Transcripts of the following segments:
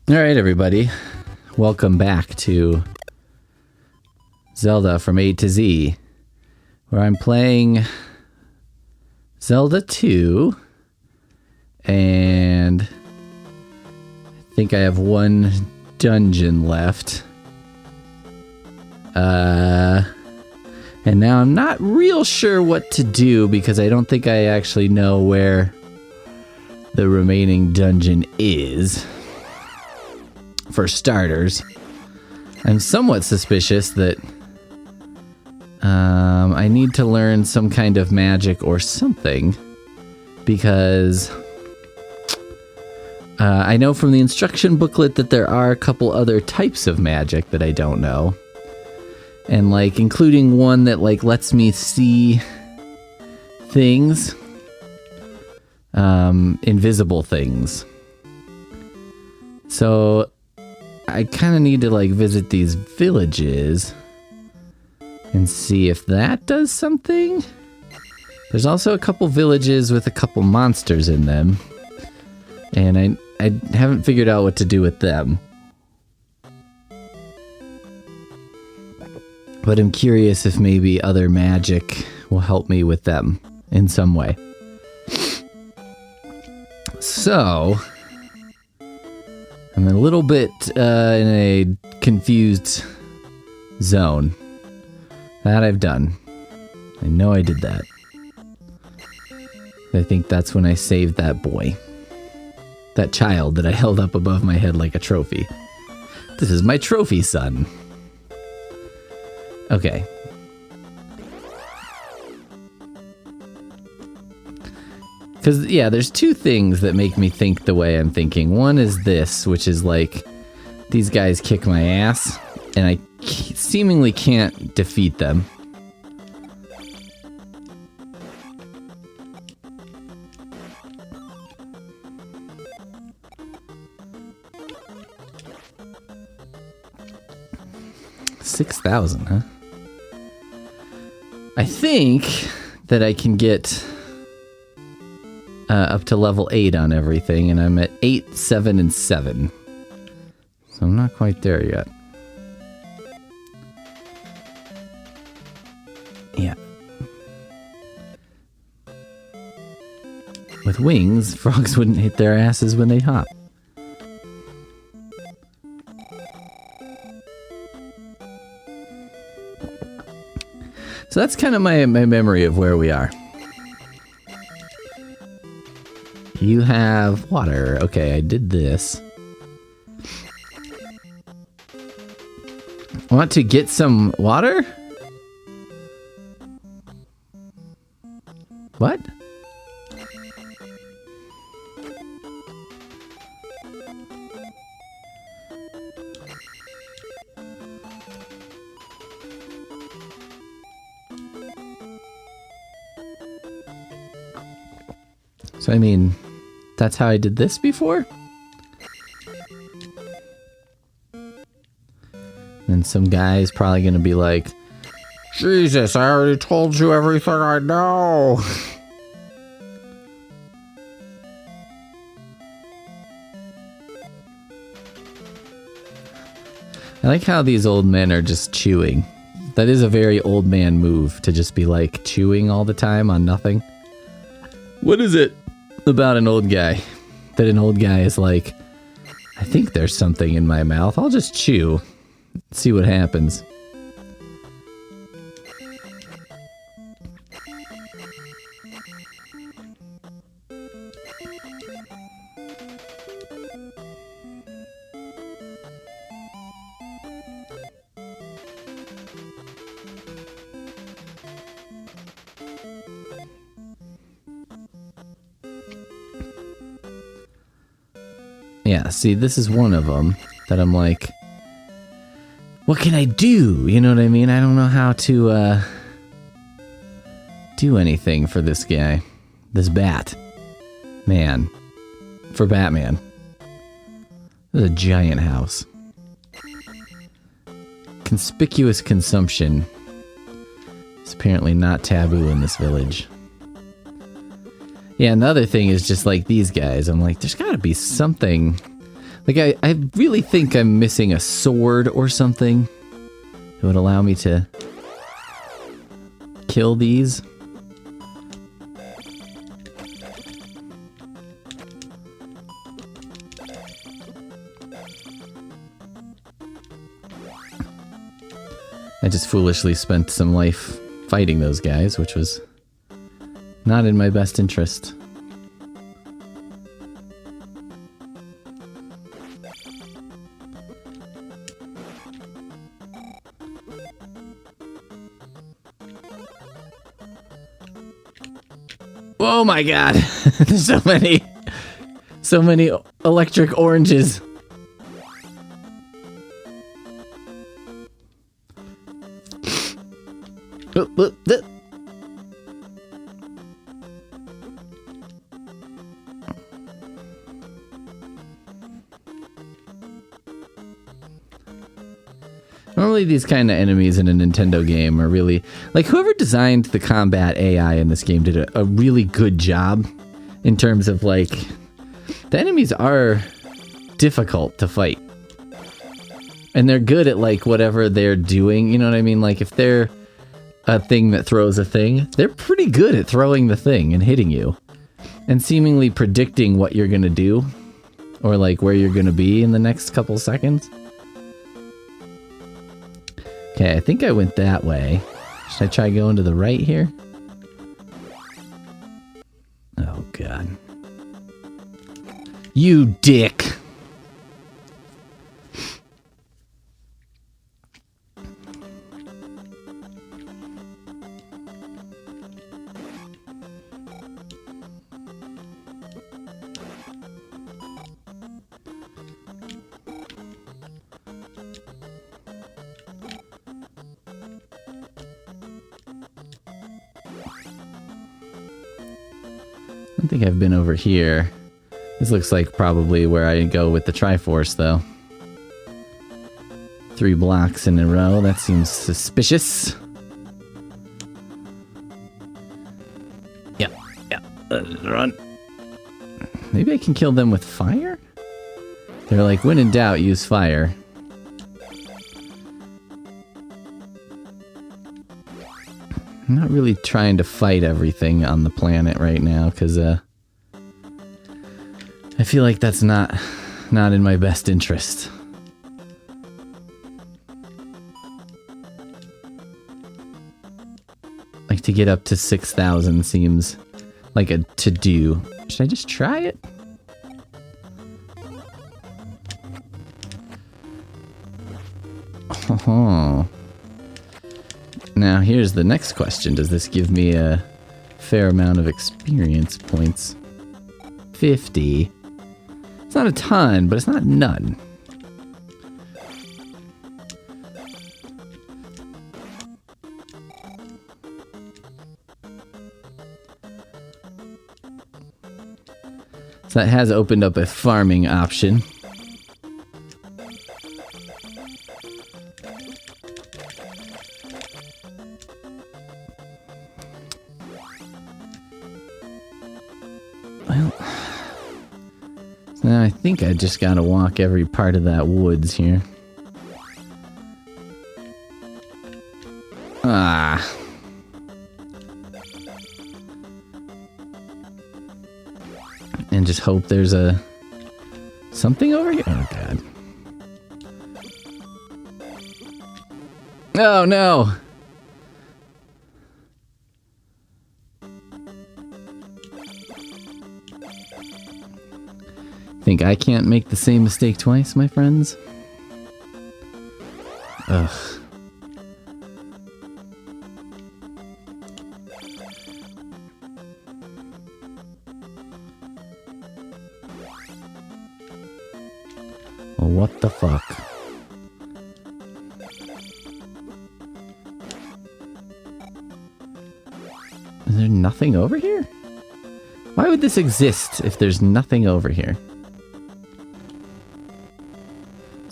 Alright, everybody. Welcome back to Zelda from A to Z, where I'm playing Zelda 2, and I think I have one dungeon left. And now I'm not real sure what to do because I don't think I actually know where the remaining dungeon is. For starters, I'm somewhat suspicious that I need to learn some kind of magic or something, because I know from the instruction booklet that there are a couple other types of magic that I don't know, and like including one that like lets me see things, invisible things. So I kind of need to like visit these villages and see if that does something. There's also a couple villages with a couple monsters in them, and I haven't figured out what to do with them. But I'm curious if maybe other magic will help me with them in some way. So I'm a little bit in a confused zone. That I've done. I know I did that. I think that's when I saved that boy. That child that I held up above my head like a trophy. This is my trophy son. Okay. Because, yeah, there's two things that make me think the way I'm thinking. One is this, which is like, these guys kick my ass, and I seemingly can't defeat them. $6,000, huh? I think that I can get up to level 8 on everything, and I'm at 8, 7, and 7. So I'm not quite there yet. Yeah. With wings, frogs wouldn't hit their asses when they hop. So that's kind of my memory of where we are. You have water. Okay, I did this. Want to get some water? What? So, I mean, that's how I did this before? And some guy's probably gonna be like, Jesus, I already told you everything I know. I like how these old men are just chewing. That is a very old man move, to just be like chewing all the time on nothing. What is it about an old guy that an old guy is like, I think there's something in my mouth, I'll just chew, see what happens. Yeah, see, this is one of them that I'm like, what can I do? You know what I mean? I don't know how to do anything for this guy. This bat. Man. For Batman. This is a giant house. Conspicuous consumption is apparently not taboo in this village. Yeah, another thing is just like these guys. I'm like, there's gotta be something. Like, I really think I'm missing a sword or something that would allow me to kill these. I just foolishly spent some life fighting those guys, which was not in my best interest. Oh my god! There's so many electric oranges. Normally these kind of enemies in a Nintendo game are really... Like, whoever designed the combat AI in this game did a really good job in terms of, like... The enemies are difficult to fight. And they're good at, like, whatever they're doing, you know what I mean? Like, if they're a thing that throws a thing, they're pretty good at throwing the thing and hitting you. And seemingly predicting what you're gonna do. Or, like, where you're gonna be in the next couple seconds. Okay, I think I went that way. Should I try going to the right here? Oh, God. You dick! I don't think I've been over here. This looks like probably where I go with the Triforce, though. 3 blocks in a row, that seems suspicious. Yep. Run. Maybe I can kill them with fire? They're like, when in doubt, use fire. I'm not really trying to fight everything on the planet right now, because I feel like that's not in my best interest. Like, to get up to 6,000 seems like a to-do. Should I just try it? Oh. Now, here's the next question. Does this give me a fair amount of experience points? 50. It's not a ton, but it's not none. So that has opened up a farming option. Now I think I just gotta walk every part of that woods here. Ah. And just hope there's something over here. Oh god. Oh no! Think I can't make the same mistake twice, my friends? Ugh. Well, what the fuck? Is there nothing over here? Why would this exist if there's nothing over here?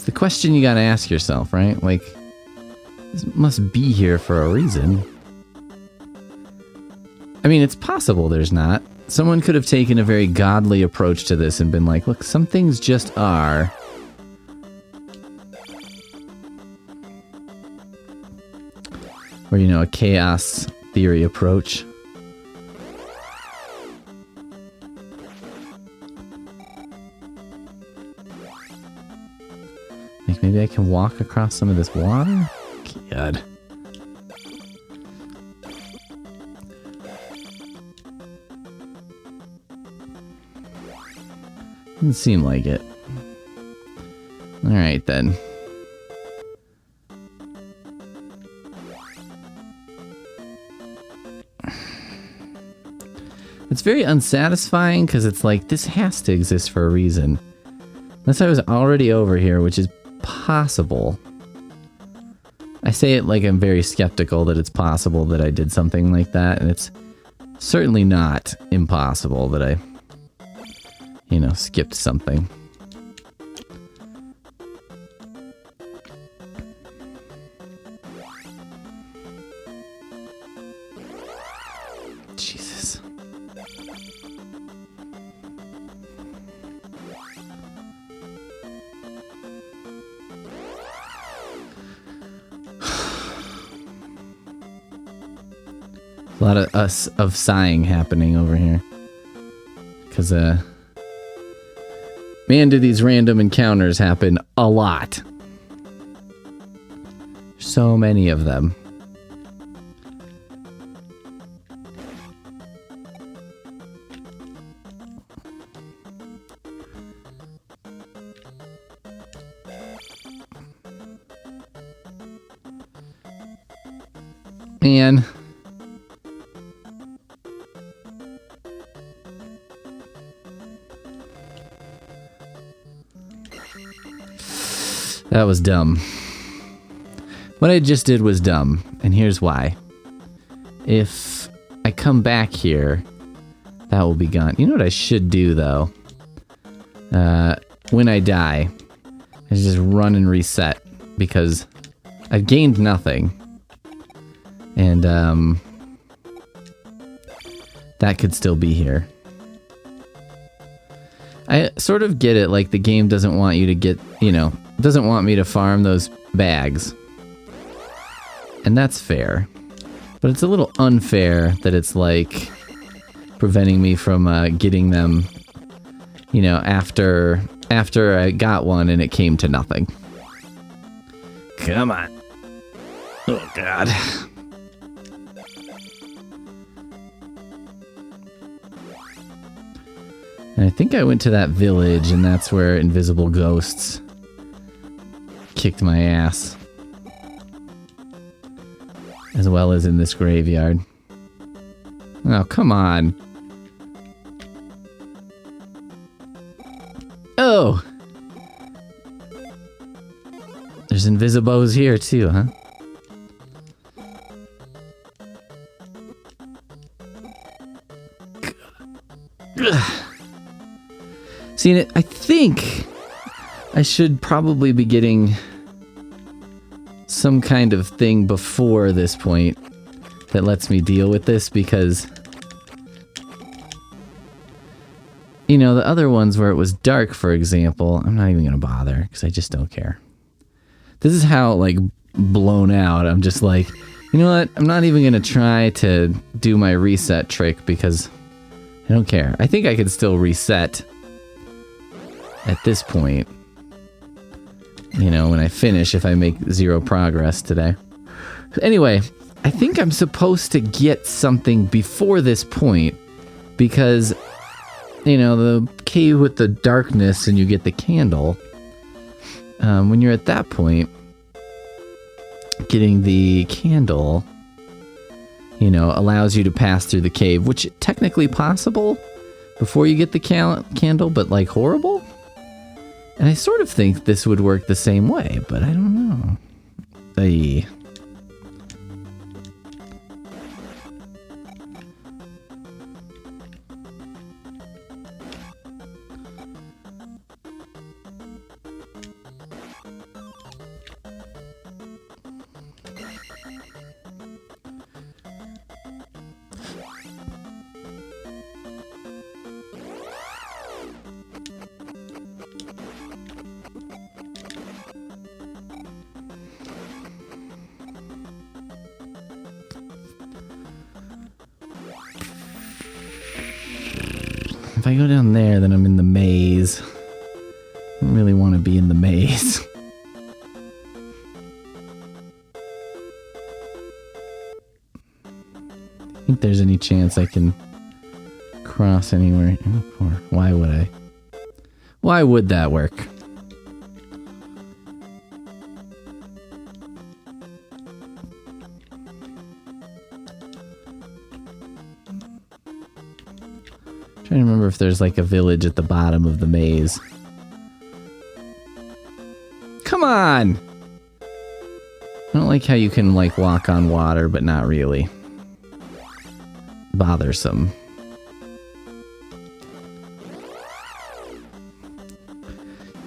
The question you gotta ask yourself, right? Like, this must be here for a reason. I mean, it's possible there's not. Someone could have taken a very godly approach to this and been like, look, some things just are, Or, you know, a chaos theory approach. Like maybe I can walk across some of this water? God. Doesn't seem like it. Alright then. It's very unsatisfying because it's like, this has to exist for a reason. Unless I was already over here, which is possible. I say it like I'm very skeptical that it's possible that I did something like that, and it's certainly not impossible that I, you know, skipped something. Jesus. A lot of sighing happening over here. Because, man, do these random encounters happen a lot. So many of them. Man. That was dumb. What I just did was dumb, and here's why. If I come back here, that will be gone. You know what I should do, though? When I die, I just run and reset, because I've gained nothing. And, that could still be here. I sort of get it, like the game doesn't want you to get, you know, doesn't want me to farm those bags. And that's fair. But it's a little unfair that it's like preventing me from getting them, you know, after I got one and it came to nothing. Come on. Oh, God. And I think I went to that village, and that's where invisible ghosts kicked my ass. As well as in this graveyard. Oh, come on. Oh! There's invisibos here, too, huh? See, I think I should probably be getting some kind of thing before this point that lets me deal with this, because, you know, the other ones where it was dark, for example, I'm not even gonna bother because I just don't care. This is how, like, blown out I'm just like, you know what, I'm not even gonna try to do my reset trick because I don't care. I think I could still reset at this point, you know, when I finish, if I make 0 progress today. Anyway, I think I'm supposed to get something before this point, because, you know, the cave with the darkness and you get the candle, when you're at that point, getting the candle, you know, allows you to pass through the cave, which technically possible before you get the candle, but like horrible. And I sort of think this would work the same way, but I don't know. If I go down there, then I'm in the maze. I don't really want to be in the maze. I think there's any chance I can cross anywhere. Or why would I? Why would that work? Trying to remember if there's like a village at the bottom of the maze. Come on! I don't like how you can like walk on water, but not really. Bothersome.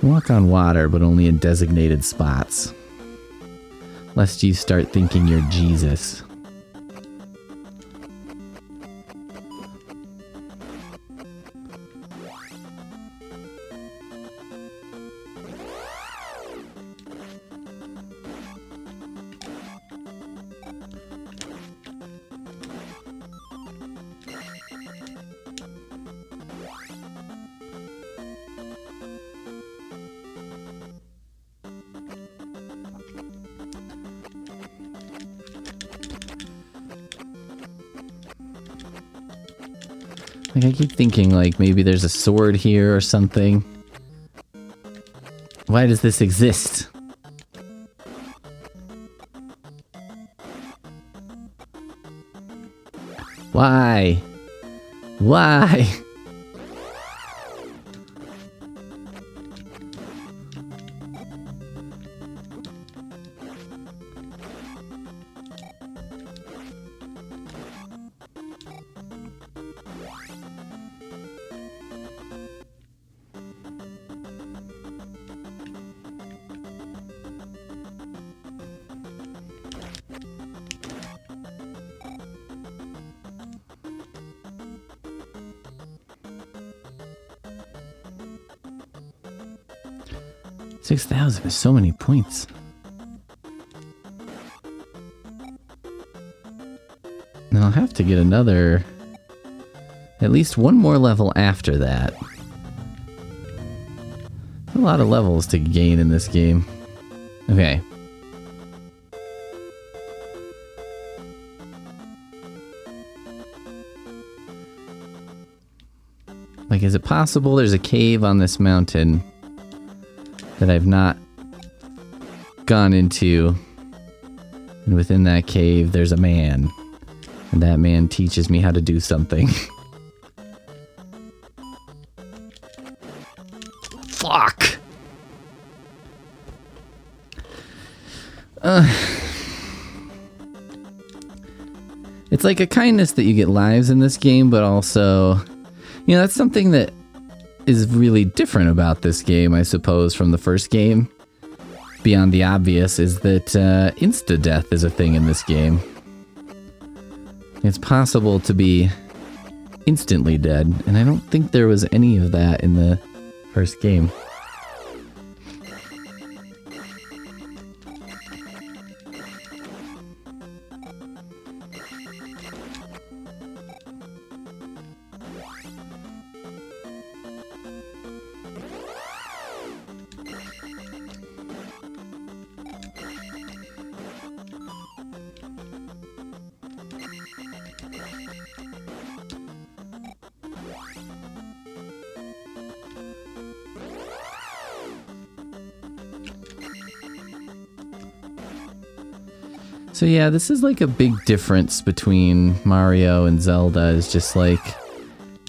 Walk on water, but only in designated spots. Lest you start thinking you're Jesus. Like, I keep thinking, like, maybe there's a sword here or something. Why does this exist? Why? Why? $6,000 is so many points. Now I'll have to get another, at least one more level after that. A lot of levels to gain in this game. Okay. Like, is it possible there's a cave on this mountain that I've not gone into, and within that cave there's a man, and that man teaches me how to do something? Fuck! It's like a kindness that you get lives in this game, but also, you know, that's something that is really different about this game, I suppose, from the first game. Beyond the obvious is that insta-death is a thing in this game. It's possible to be instantly dead, and I don't think there was any of that in the first game. So yeah, this is like a big difference between Mario and Zelda, is just like,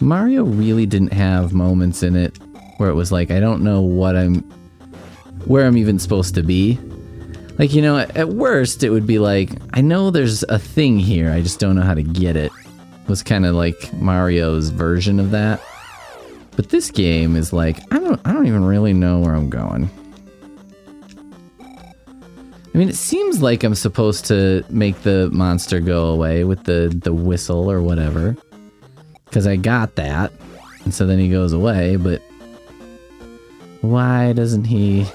Mario really didn't have moments in it where it was like, I don't know where I'm even supposed to be. Like, you know, at worst it would be like, I know there's a thing here, I just don't know how to get it. Was kind of like Mario's version of that. But this game is like, I don't even really know where I'm going. I mean, it seems like I'm supposed to make the monster go away with the whistle or whatever, because I got that, and so then he goes away, but why doesn't he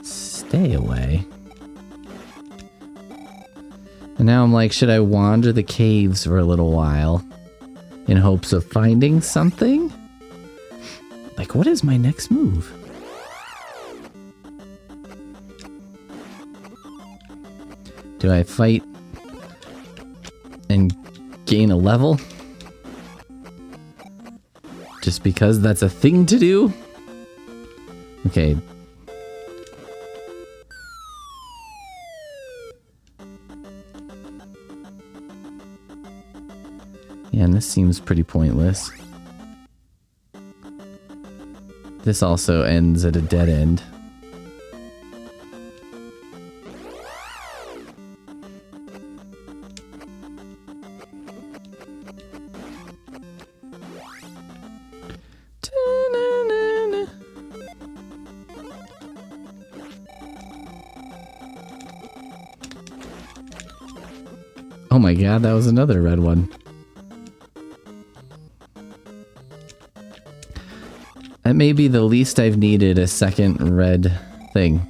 stay away? And now I'm like, should I wander the caves for a little while in hopes of finding something? Like, what is my next move? Do I fight and gain a level? Just because that's a thing to do? Okay. Yeah, and this seems pretty pointless. This also ends at a dead end. Oh my god, that was another red one. That may be the least I've needed a second red thing.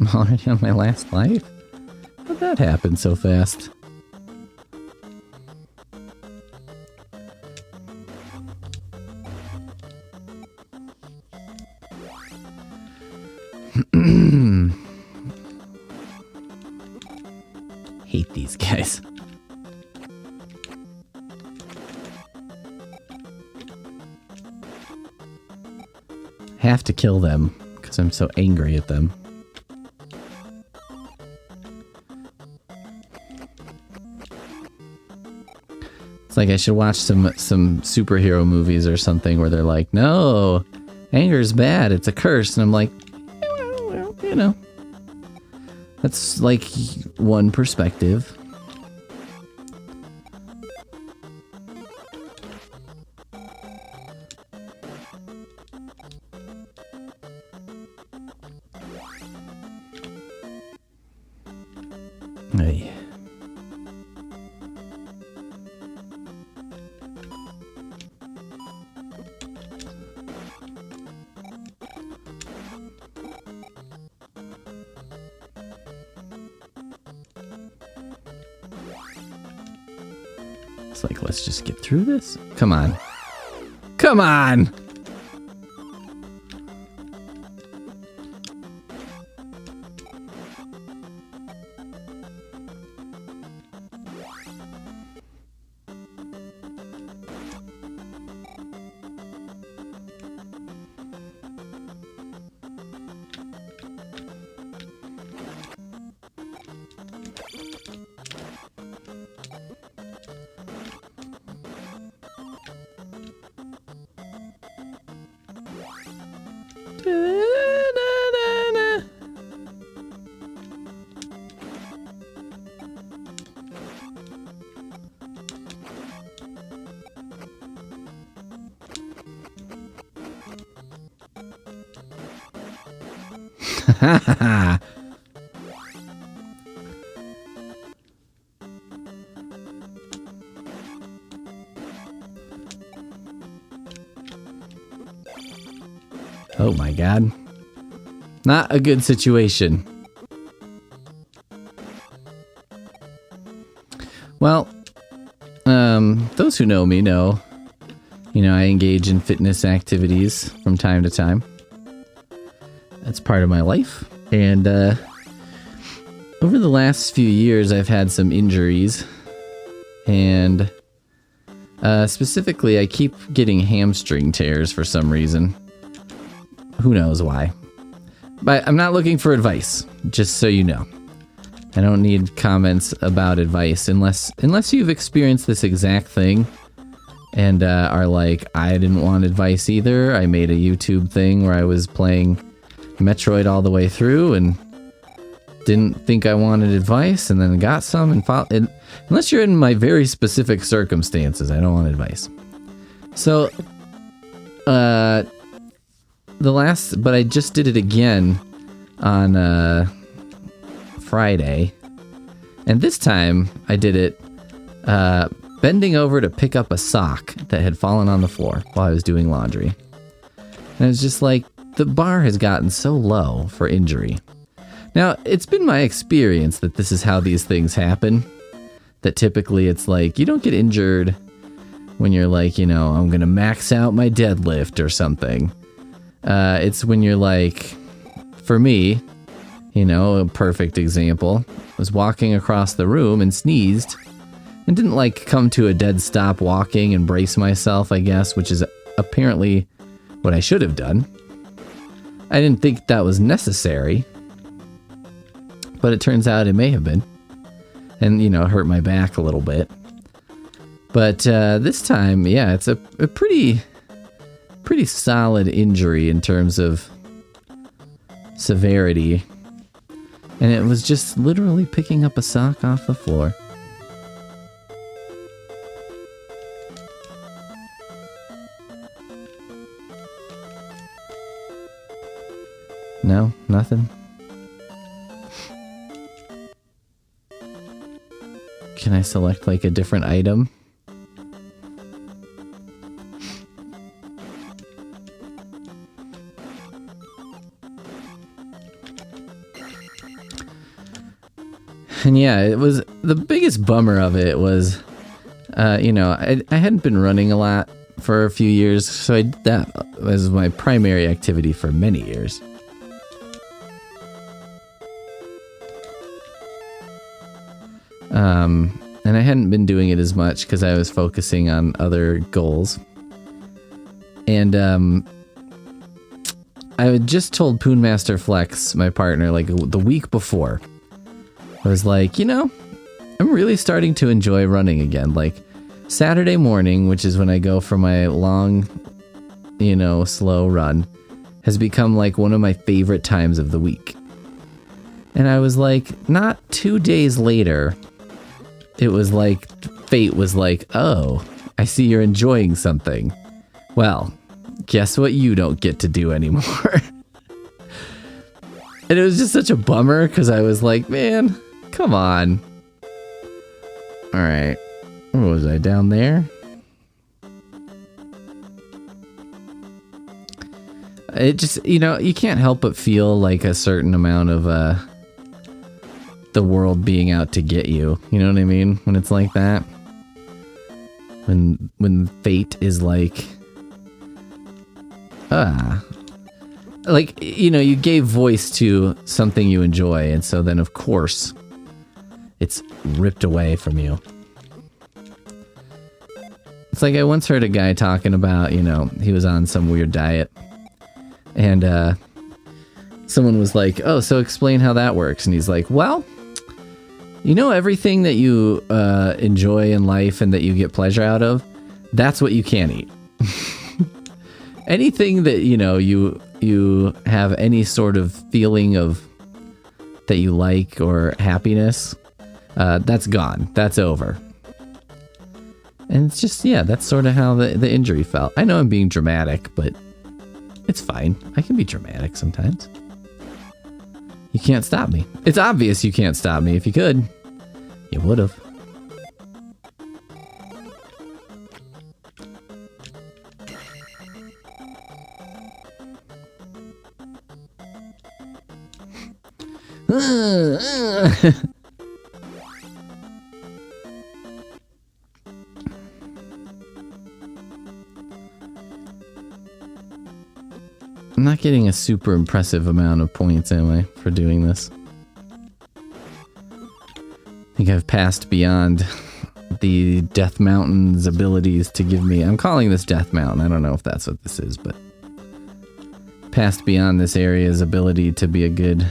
I'm already on my last life? How'd that happen so fast? Hate these guys. Have to kill them because I'm so angry at them. It's like I should watch some superhero movies or something where they're like, no, anger's bad, it's a curse. And I'm like, well, you know, that's like one perspective. Hey. It's like, let's just get through this. Come on. Come on! Oh my god. Not a good situation. Well, those who know me know, I engage in fitness activities from time to time. That's part of my life. And over the last few years, I've had some injuries. And specifically, I keep getting hamstring tears for some reason. Who knows why. But I'm not looking for advice, just so you know. I don't need comments about advice unless you've experienced this exact thing and are like, I didn't want advice either. I made a YouTube thing where I was playing Metroid all the way through and didn't think I wanted advice and then got some and unless you're in my very specific circumstances, I don't want advice. So, but I just did it again on Friday, and this time I did it bending over to pick up a sock that had fallen on the floor while I was doing laundry. And I was just like, the bar has gotten so low for injury. Now, it's been my experience that this is how these things happen. That typically it's like, you don't get injured when you're like, you know, I'm going to max out my deadlift or something. It's when you're like, for me, you know, a perfect example, was walking across the room and sneezed and didn't like come to a dead stop walking and brace myself, I guess, which is apparently what I should have done. I didn't think that was necessary, but it turns out it may have been. And, you know, it hurt my back a little bit. But this time, yeah, it's a pretty solid injury in terms of severity. And it was just literally picking up a sock off the floor. No, nothing. Can I select like a different item? And yeah, it was the biggest bummer of it was, you know, I hadn't been running a lot for a few years, so that was my primary activity for many years. And I hadn't been doing it as much because I was focusing on other goals. And I had just told Poonmaster Flex, my partner, like the week before. I was like, you know, I'm really starting to enjoy running again. Like Saturday morning, which is when I go for my long, you know, slow run, has become like one of my favorite times of the week. And I was like, not 2 days later, it was like, fate was like, oh, I see you're enjoying something. Well, guess what you don't get to do anymore? And it was just such a bummer because I was like, man, come on. All right. Where was I? Down there? It just, you know, you can't help but feel like a certain amount of the world being out to get you. You know what I mean? When it's like that. When fate is like, like, you know, you gave voice to something you enjoy, and so then of course it's ripped away from you. It's like I once heard a guy talking about, you know, he was on some weird diet, and someone was like, oh, so explain how that works. And he's like, well, you know, everything that you enjoy in life and that you get pleasure out of, that's what you can't eat. Anything that, you know, you have any sort of feeling of that you like or happiness, that's gone. That's over. And it's just, yeah, that's sort of how the injury felt. I know I'm being dramatic, but it's fine. I can be dramatic sometimes. You can't stop me. It's obvious you can't stop me. If you could, you would have. I'm not getting a super impressive amount of points, am I, for doing this? I think I've passed beyond the Death Mountain's abilities to give me... I'm calling this Death Mountain. I don't know if that's what this is, but... Passed beyond this area's ability to be a good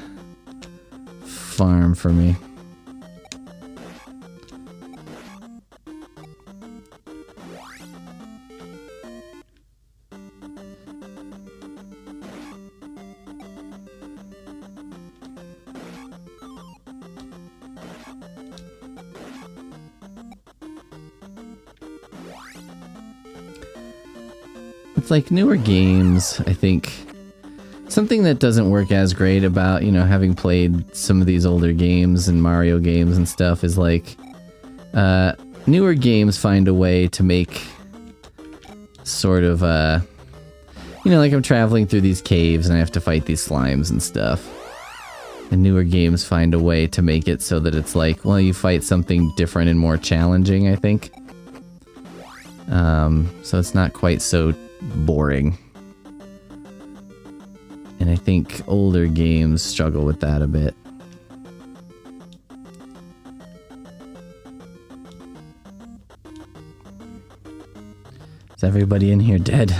farm for me. It's like newer games, I think. Something that doesn't work as great about, you know, having played some of these older games and Mario games and stuff is like, newer games find a way to make sort of, You know, like I'm traveling through these caves and I have to fight these slimes and stuff. And newer games find a way to make it so that it's like, well, you fight something different and more challenging, I think. So it's not quite so boring. And I think older games struggle with that a bit. Is everybody in here dead?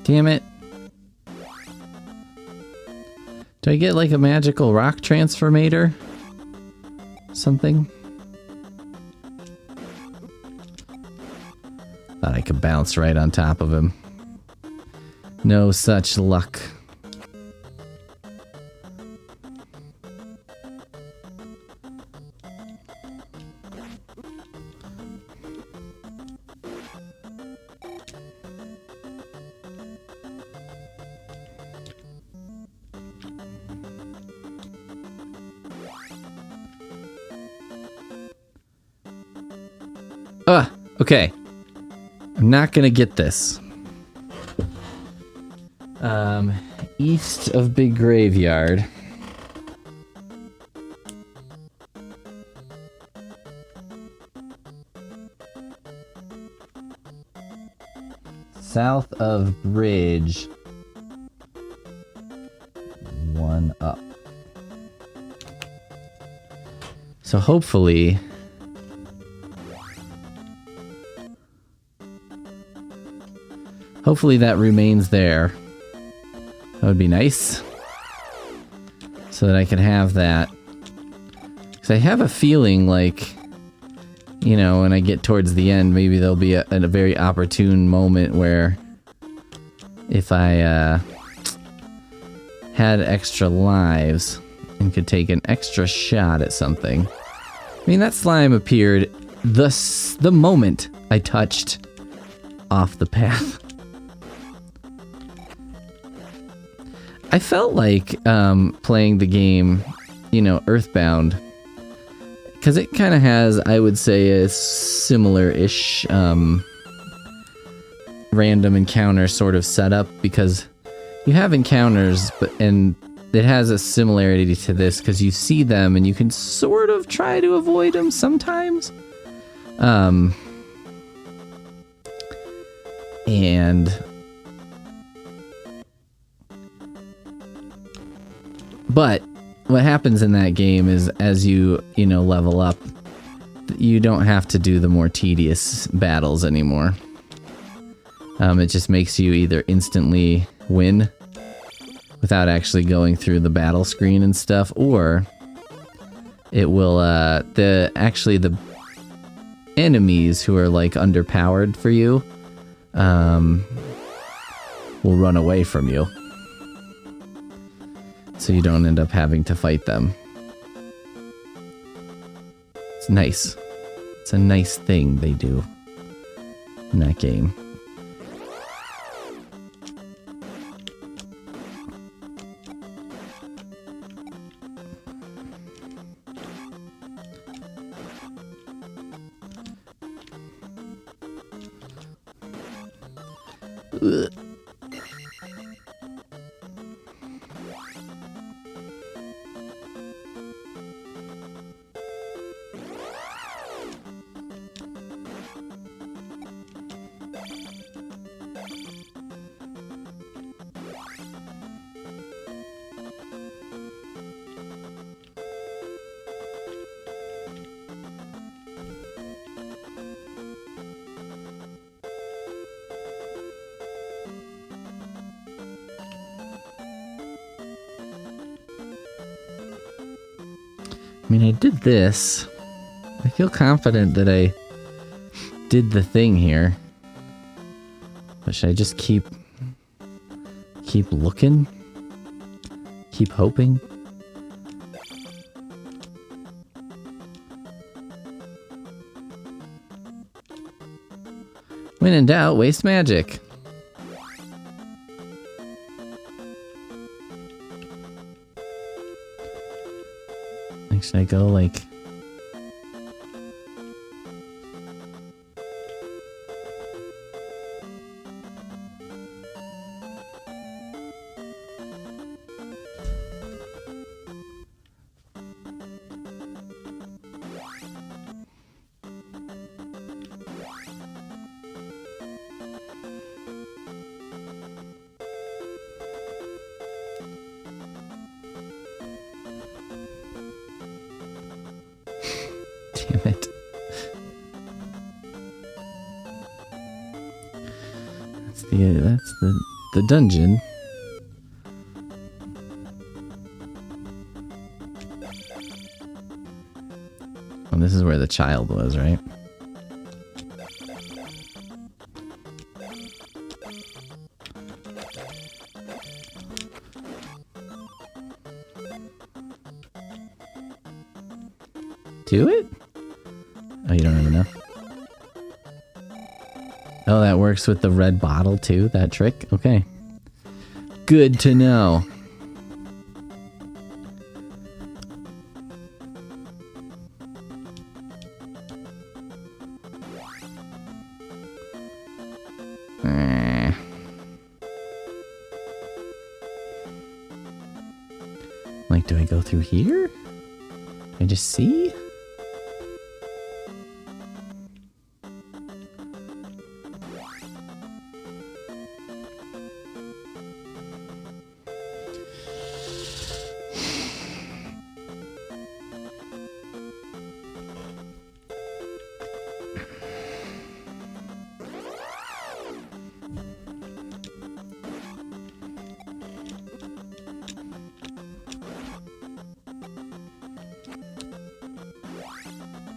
Damn it. Do I get like a magical rock transformator? Something? Thought I could bounce right on top of him. No such luck. Okay. I'm not gonna get this. East of Big Graveyard. South of Bridge. One up. So hopefully... Hopefully that remains there. That would be nice. So that I can have that. Because I have a feeling like, you know, when I get towards the end, maybe there'll be a very opportune moment where if I had extra lives and could take an extra shot at something. I mean, that slime appeared the moment I touched off the path. I felt like playing the game, you know, Earthbound, because it kind of has, I would say, a similar-ish random encounter sort of setup, because you have encounters, and it has a similarity to this, because you see them and you can sort of try to avoid them sometimes. But what happens in that game is as you know, level up, you don't have to do the more tedious battles anymore. It just makes you either instantly win without actually going through the battle screen and stuff, or it will, the enemies who are like underpowered for you, will run away from you. So you don't end up having to fight them. It's nice. It's a nice thing they do in that game. Ugh. I mean, I did this. I feel confident that I did the thing here. But should I just keep looking? Keep hoping? When in doubt, waste magic. Like, should I go, like... Damn it. That's the dungeon. Oh, this is where the child was, right? Do it? Oh, you don't even know. Oh, that works with the red bottle too, that trick? Okay. Good to know. Like, do I go through here? Can I just see?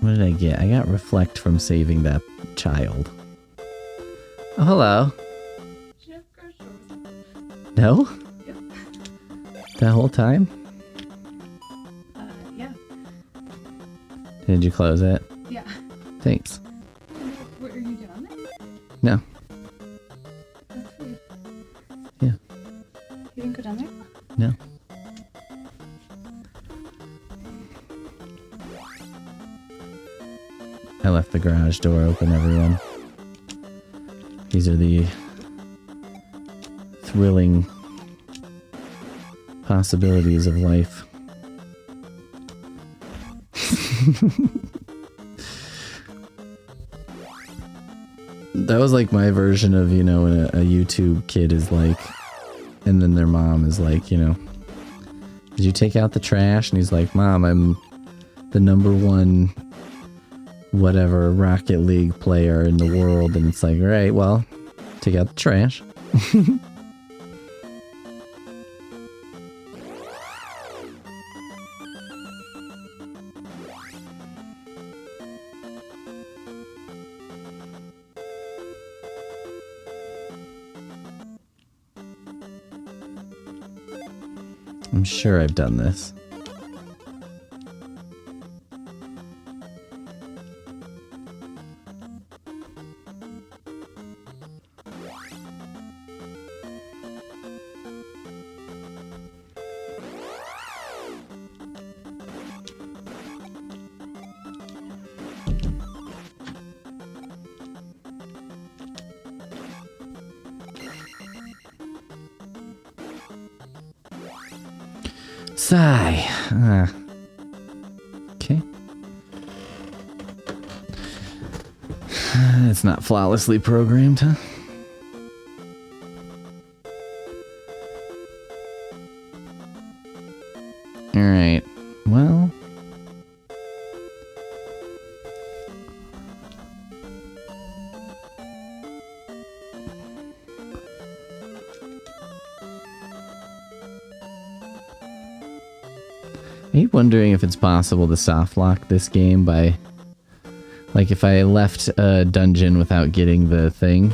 What did I get? I got reflect from saving that child. Oh, hello. Did you have groceries? No? Yep. That whole time? Yeah. Did you close it? Yeah. Thanks. What are you doing there? No. That's weird. Yeah. You didn't go down there? No. I left the garage door open, everyone. These are the thrilling possibilities of life. That was like my version of, you know, when a YouTube kid is like, and then their mom is like, you know, did you take out the trash? And he's like, Mom, I'm the #1 whatever Rocket League player in the world. And it's like, all right, well, take out the trash. I'm sure I've done this. Sigh. Okay. It's not flawlessly programmed, huh? Alright. Well... I keep wondering if it's possible to soft lock this game by, like, if I left a dungeon without getting the thing.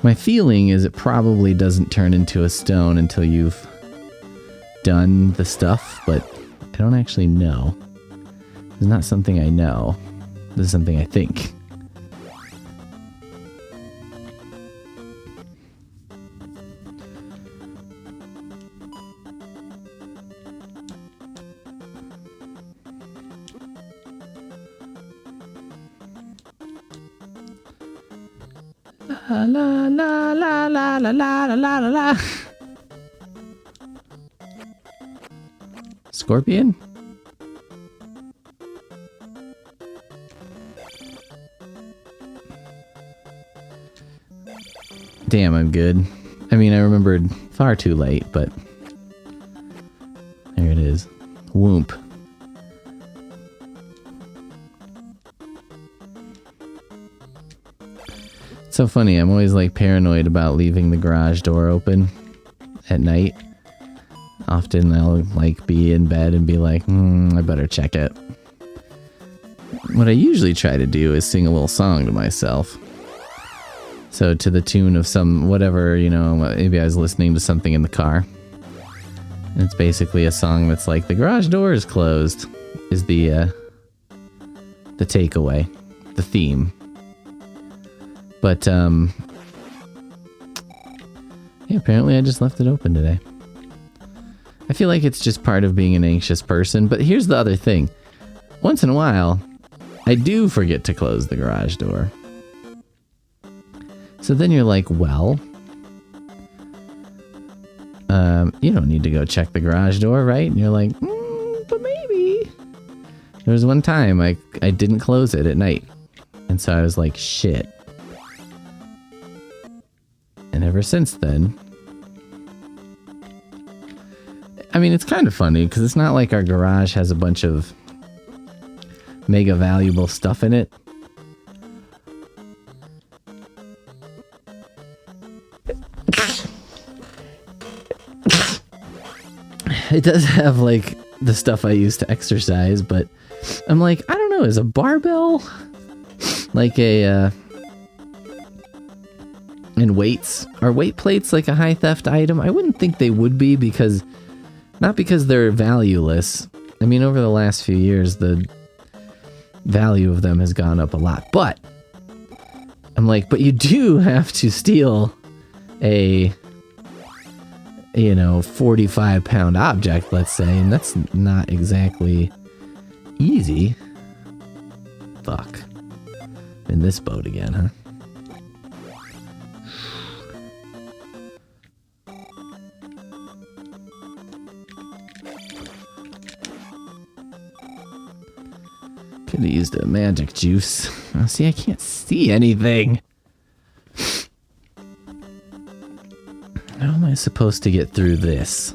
My feeling is it probably doesn't turn into a stone until you've done the stuff, but I don't actually know. It's not something I know. This is something I think. La la la la la la la la la la. Scorpion? Damn, I'm good. I mean, I remembered far too late, but there it is. Whoomp. It's so funny, I'm always like paranoid about leaving the garage door open at night. Often I'll like be in bed and be like, I better check it. What I usually try to do is sing a little song to myself. So to the tune of some, whatever, you know, maybe I was listening to something in the car. And it's basically a song that's like, the garage door is closed, is the takeaway, the theme. But, yeah, apparently I just left it open today. I feel like it's just part of being an anxious person, but here's the other thing. Once in a while, I do forget to close the garage door. So then you're like, well, you don't need to go check the garage door, right? And you're like, but maybe. There was one time I didn't close it at night. And so I was like, shit. And ever since then, I mean, it's kind of funny because it's not like our garage has a bunch of mega valuable stuff in it. It does have like the stuff I use to exercise, but I'm like, I don't know, is a barbell like a and weights, are weight plates like a high theft item? I wouldn't think they would be, because not because they're valueless. I mean, over the last few years the value of them has gone up a lot, but I'm like, but you do have to steal a, you know, 45-pound object, let's say, and that's not exactly easy. Fuck. In this boat again, huh? Could have used a magic juice. Oh, see, I can't see anything. How am I supposed to get through this?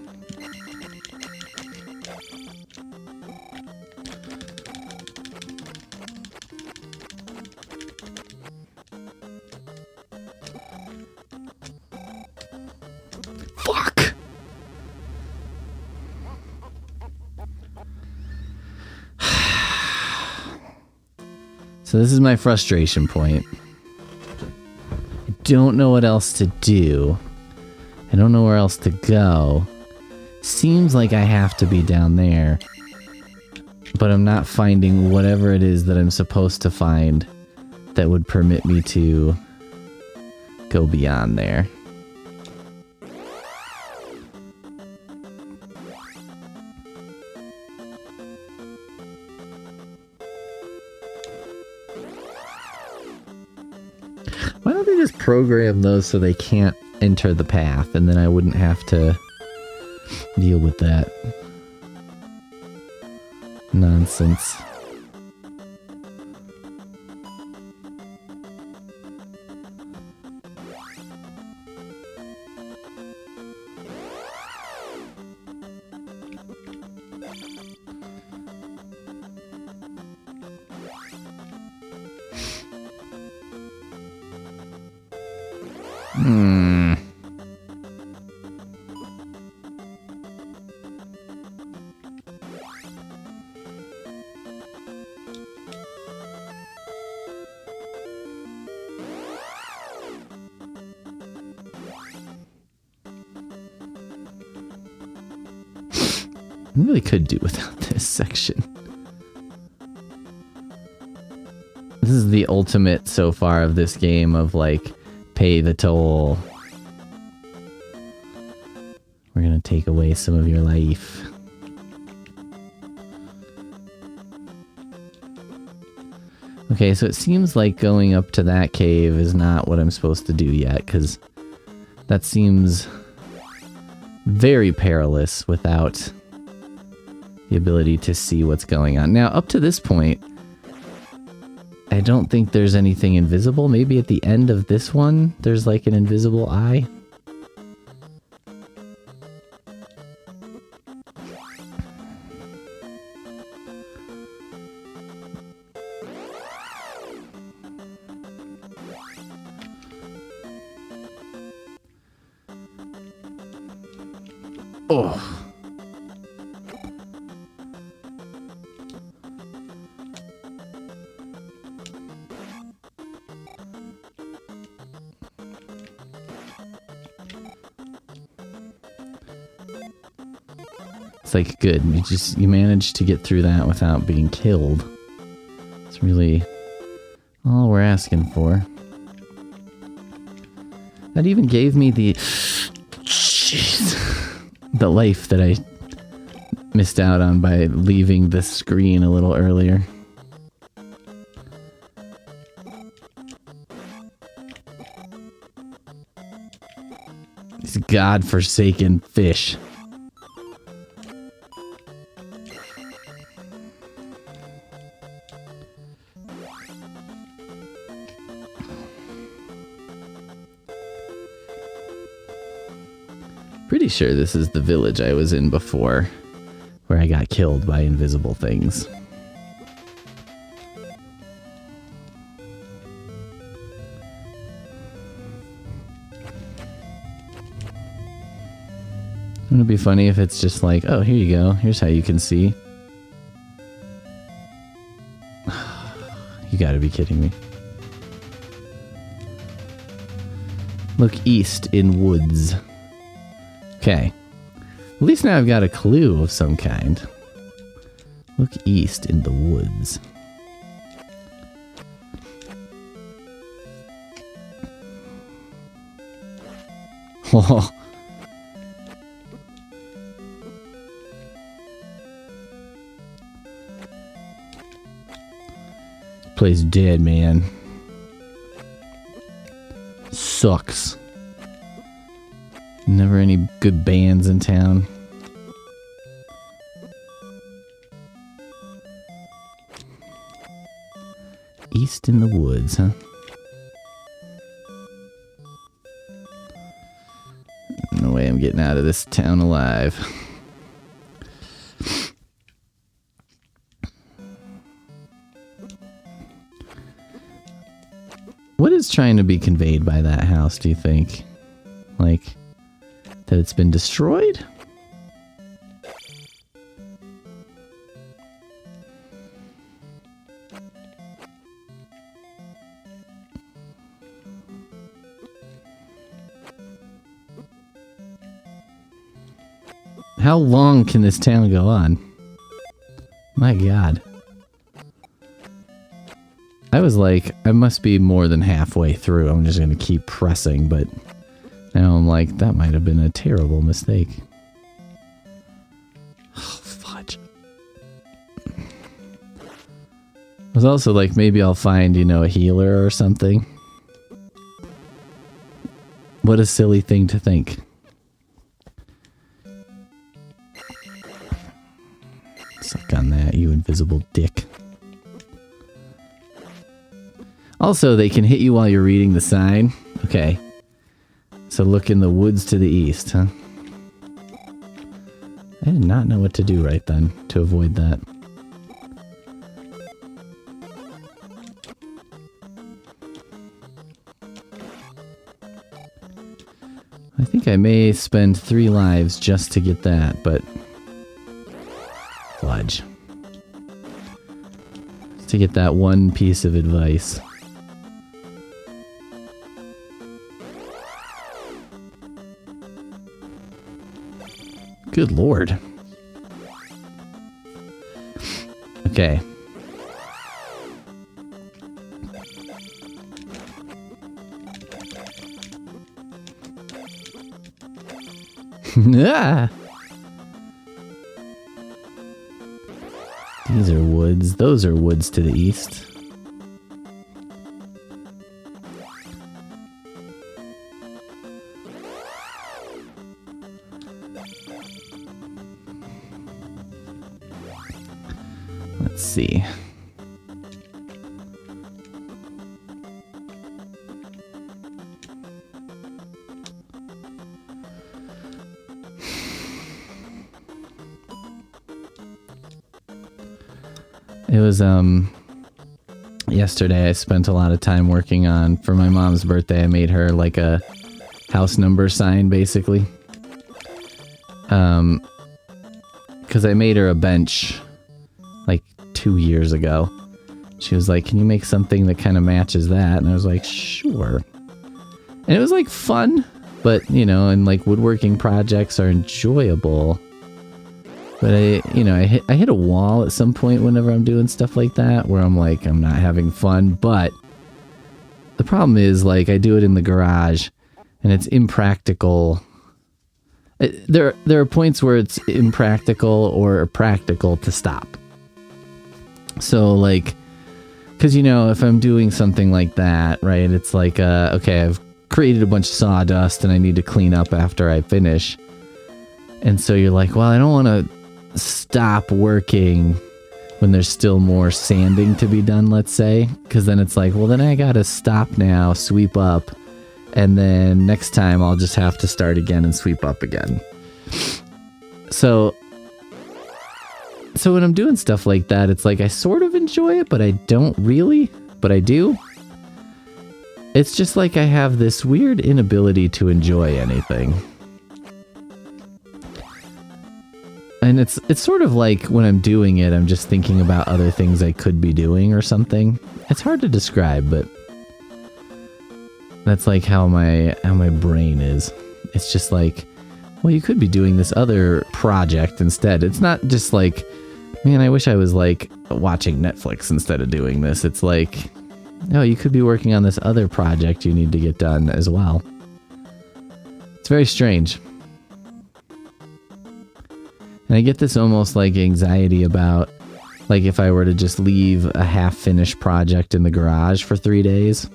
Fuck! So this is my frustration point. I don't know what else to do. I don't know where else to go. Seems like I have to be down there, but I'm not finding whatever it is that I'm supposed to find that would permit me to go beyond there. Why don't they just program those so they can't enter the path, and then I wouldn't have to deal with that nonsense. I really could do without this section. This is the ultimate so far of this game of like, pay the toll. We're gonna take away some of your life. Okay, so it seems like going up to that cave is not what I'm supposed to do yet, because that seems very perilous without the ability to see what's going on. Now, up to this point, I don't think there's anything invisible. Maybe at the end of this one, there's like an invisible eye. Oh. It's like good. You managed to get through that without being killed. It's really all we're asking for. That even gave me the the life that I missed out on by leaving the screen a little earlier. These godforsaken fish. Pretty sure this is the village I was in before, where I got killed by invisible things. Wouldn't it be funny if it's just like, oh, here you go, here's how you can see. You gotta be kidding me. Look east in woods. Okay. At least now I've got a clue of some kind. Look east in the woods. Oh. Place dead, man. Sucks. Never any good bands in town. East in the woods, huh? No way I'm getting out of this town alive. What is trying to be conveyed by that house, do you think? Like, that it's been destroyed? How long can this town go on? My God. I was like, I must be more than halfway through. I'm just going to keep pressing, but now I'm like, that might have been a terrible mistake. Oh, fudge. I was also like, maybe I'll find, you know, a healer or something. What a silly thing to think. Suck on that, you invisible dick. Also, they can hit you while you're reading the sign. Okay. So look in the woods to the east, huh? I did not know what to do right then to avoid that. I think I may spend 3 lives just to get that, but... fudge. To get that one piece of advice. Good lord. Okay. Ah! These are woods. Those are woods to the east. Let's see. It was, yesterday I spent a lot of time working on, for my mom's birthday, I made her like a house number sign, basically. Because I made her a bench like 2 years ago. She was like, can you make something that kind of matches that? And I was like, sure. And it was like fun, but you know, and like woodworking projects are enjoyable. But I hit a wall at some point whenever I'm doing stuff like that, where I'm like, I'm not having fun. But the problem is, like, I do it in the garage, and it's impractical. There are points where it's impractical or practical to stop. So, like, because, you know, if I'm doing something like that, right, it's like, okay, I've created a bunch of sawdust, and I need to clean up after I finish. And so you're like, well, I don't want to stop working when there's still more sanding to be done, let's say, because then it's like, well, then I gotta stop now, sweep up, and then next time I'll just have to start again and sweep up again. So when I'm doing stuff like that, it's like I sort of enjoy it, but I don't really, but I do. It's just like I have this weird inability to enjoy anything. And it's sort of like when I'm doing it, I'm just thinking about other things I could be doing or something. It's hard to describe, but that's like how my brain is. It's just like, well, you could be doing this other project instead. It's not just like, man, I wish I was like watching Netflix instead of doing this. It's like, no, you could be working on this other project you need to get done as well. It's very strange. And I get this almost like anxiety about, like, if I were to just leave a half-finished project in the garage for 3 days.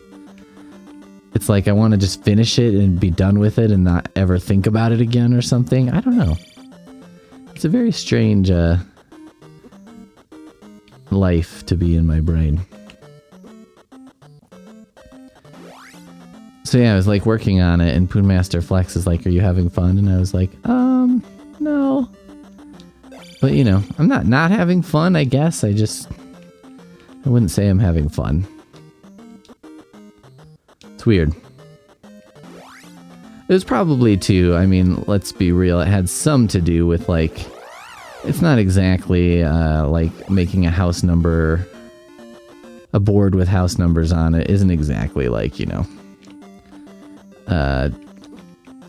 It's like I want to just finish it and be done with it and not ever think about it again or something. I don't know. It's a very strange life to be in my brain. So yeah, I was like working on it, and Poonmaster Flex is like, are you having fun? And I was like, no. But, you know, I'm not having fun, I guess. I wouldn't say I'm having fun. It's weird. It was probably too, I mean, let's be real, it had some to do with, like, it's not exactly, like, making a house number, a board with house numbers on it isn't exactly, like, you know,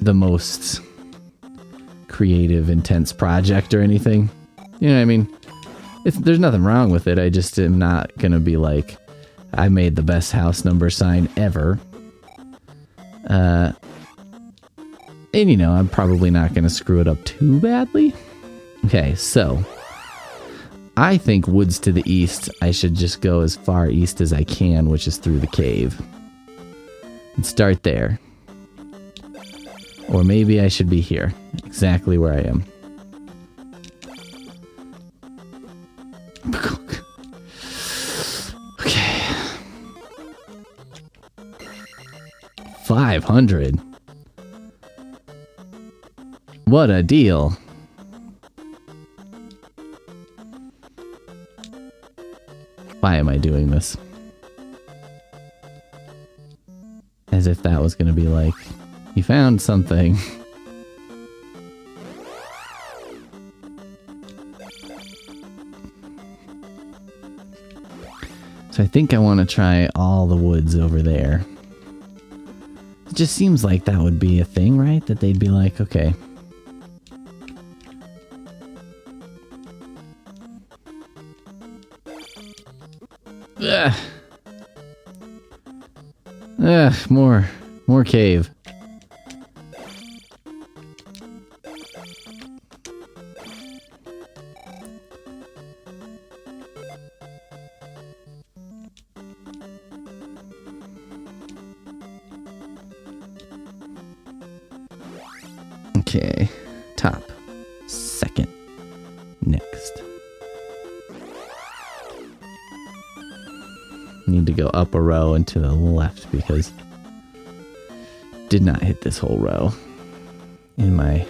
the most creative, intense project or anything. You know what I mean? There's nothing wrong with it. I just am not going to be like, I made the best house number sign ever. And, you know, I'm probably not going to screw it up too badly. Okay, so I think woods to the east, I should just go as far east as I can, which is through the cave. And start there. Or maybe I should be here, exactly where I am. Okay. 500. What a deal. Why am I doing this? As if that was going to be like, you found something. So I think I want to try all the woods over there. It just seems like that would be a thing, right? That they'd be like, okay. Ugh. Ugh, more cave. Okay, top, second, next. Need to go up a row and to the left because did not hit this whole row in my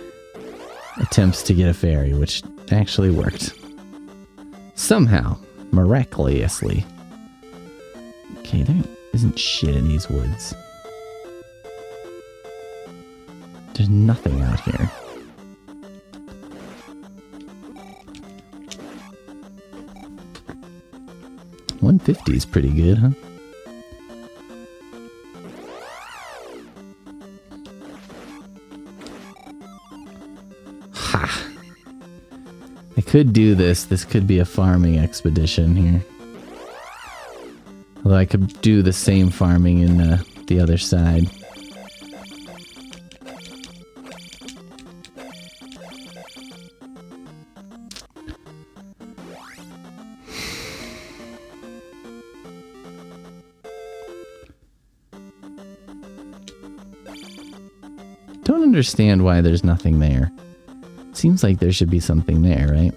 attempts to get a fairy, which actually worked. Somehow, miraculously. Okay, there isn't shit in these woods. There's nothing out here. $150 is pretty good, huh? Ha! I could do this. This could be a farming expedition here. Although I could do the same farming in the other side. Don't understand why there's nothing there. Seems like there should be something there, right?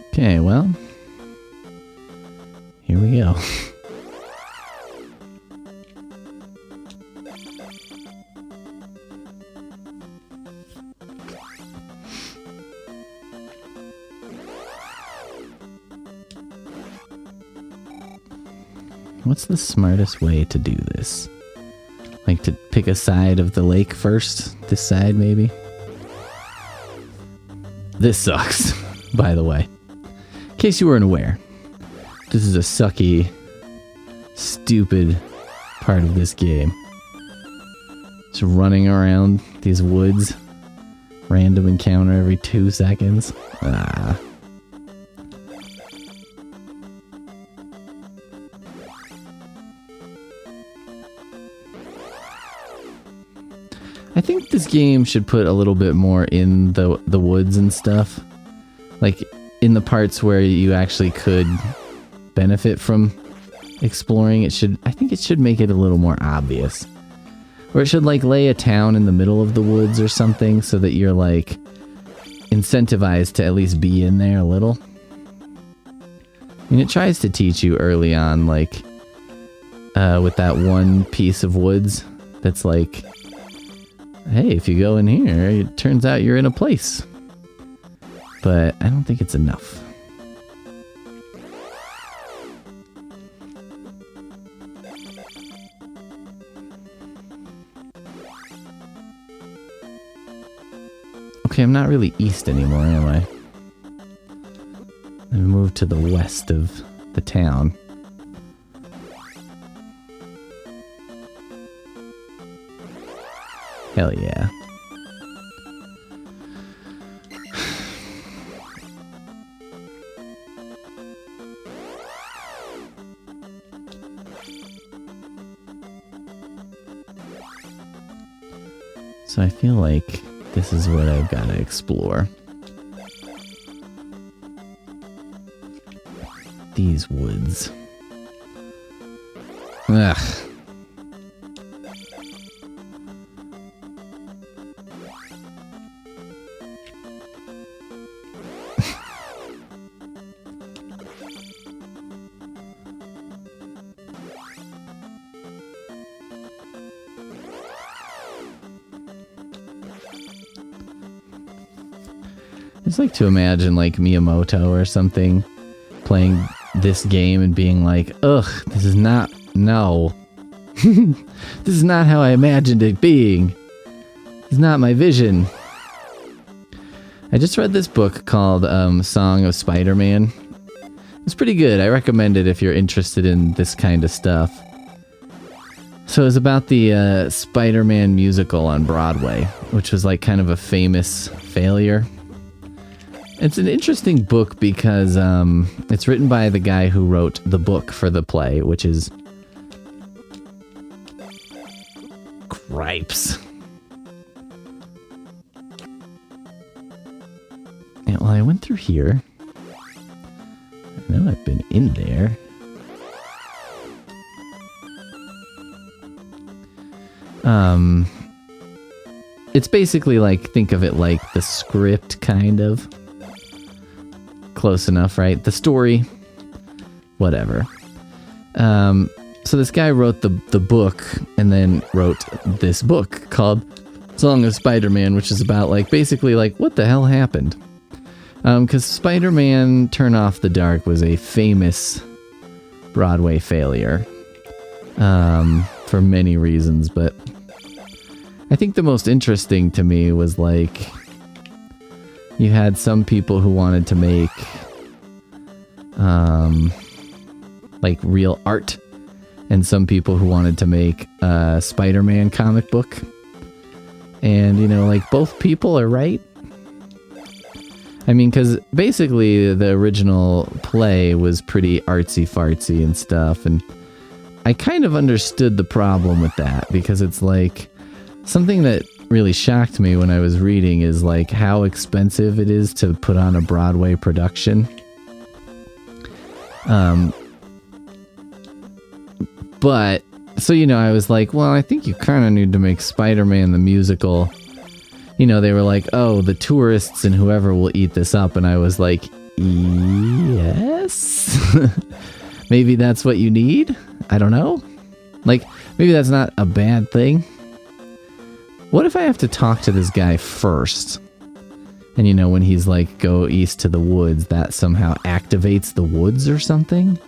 Okay, well, here we go. What's the smartest way to do this? Like to pick a side of the lake first? This side, maybe? This sucks, by the way. In case you weren't aware, this is a sucky, stupid part of this game. Just running around these woods. Random encounter every 2 seconds. Ah. I think this game should put a little bit more in the woods and stuff. Like, in the parts where you actually could benefit from exploring, I think it should make it a little more obvious. Or it should, like, lay a town in the middle of the woods or something so that you're, like, incentivized to at least be in there a little. I mean, it tries to teach you early on, like, with that one piece of woods that's like, hey, if you go in here, it turns out you're in a place. But I don't think it's enough. Okay, I'm not really east anymore, am I? I moved to the west of the town. Hell yeah. So I feel like this is what I've got to explore. These woods. Ugh. I just like to imagine like Miyamoto or something playing this game and being like, ugh, this is not, no. This is not how I imagined it being. It's not my vision. I just read this book called Song of Spider-Man. It's pretty good. I recommend it if you're interested in this kind of stuff. So it's about the Spider-Man musical on Broadway, which was like kind of a famous failure. It's an interesting book because it's written by the guy who wrote the book for the play, which is Gripes. Yeah, well, I went through here. been in there. It's basically like, think of it like the script, kind of. Close enough, right? The story, whatever. So this guy wrote the book and then wrote this book called Song of Spider-Man, which is about like basically like what the hell happened. Because Spider-Man Turn Off the Dark was a famous Broadway failure for many reasons, but I think the most interesting to me was like you had some people who wanted to make like real art and some people who wanted to make a Spider-Man comic book. And, you know, like both people are right. I mean, because basically the original play was pretty artsy-fartsy and stuff, and I kind of understood the problem with that, because it's like something that really shocked me when I was reading is like how expensive it is to put on a Broadway production. But, so, you know, I was like, well, I think you kind of need to make Spider-Man the musical. You know, they were like, oh, the tourists and whoever will eat this up. And I was like, yes. Maybe that's what you need. I don't know. Like, maybe that's not a bad thing. What if I have to talk to this guy first? And, you know, when he's like, go east to the woods, that somehow activates the woods or something?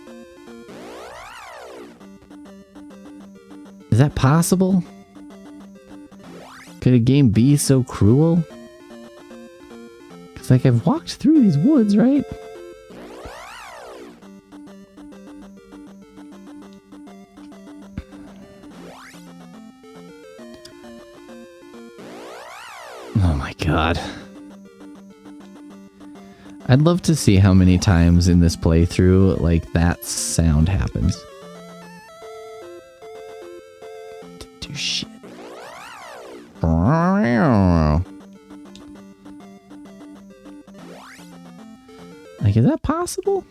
Is that possible? Could a game be so cruel? Because, like, I've walked through these woods, right? Oh my god. I'd love to see how many times in this playthrough, like, that sound happens. To do shit. Like, is that possible?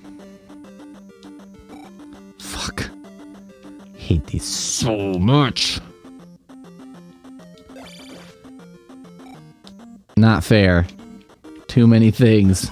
Fuck. I hate these so much. Not fair. Too many things.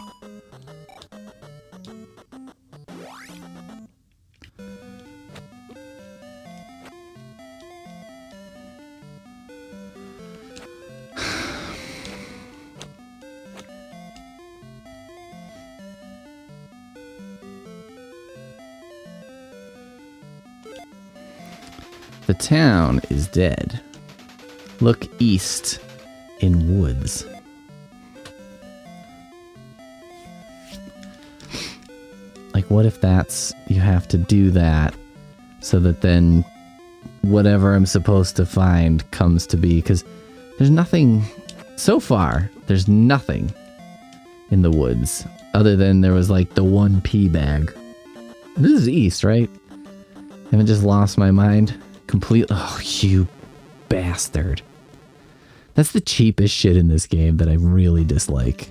The town is dead. Look east in woods. Like, what if that's, you have to do that so that then whatever I'm supposed to find comes to be? Because there's nothing, so far, there's nothing in the woods other than there was like the one pea bag. This is east, right? Haven't just lost my mind completely. Oh, you bastard. That's the cheapest shit in this game that I really dislike.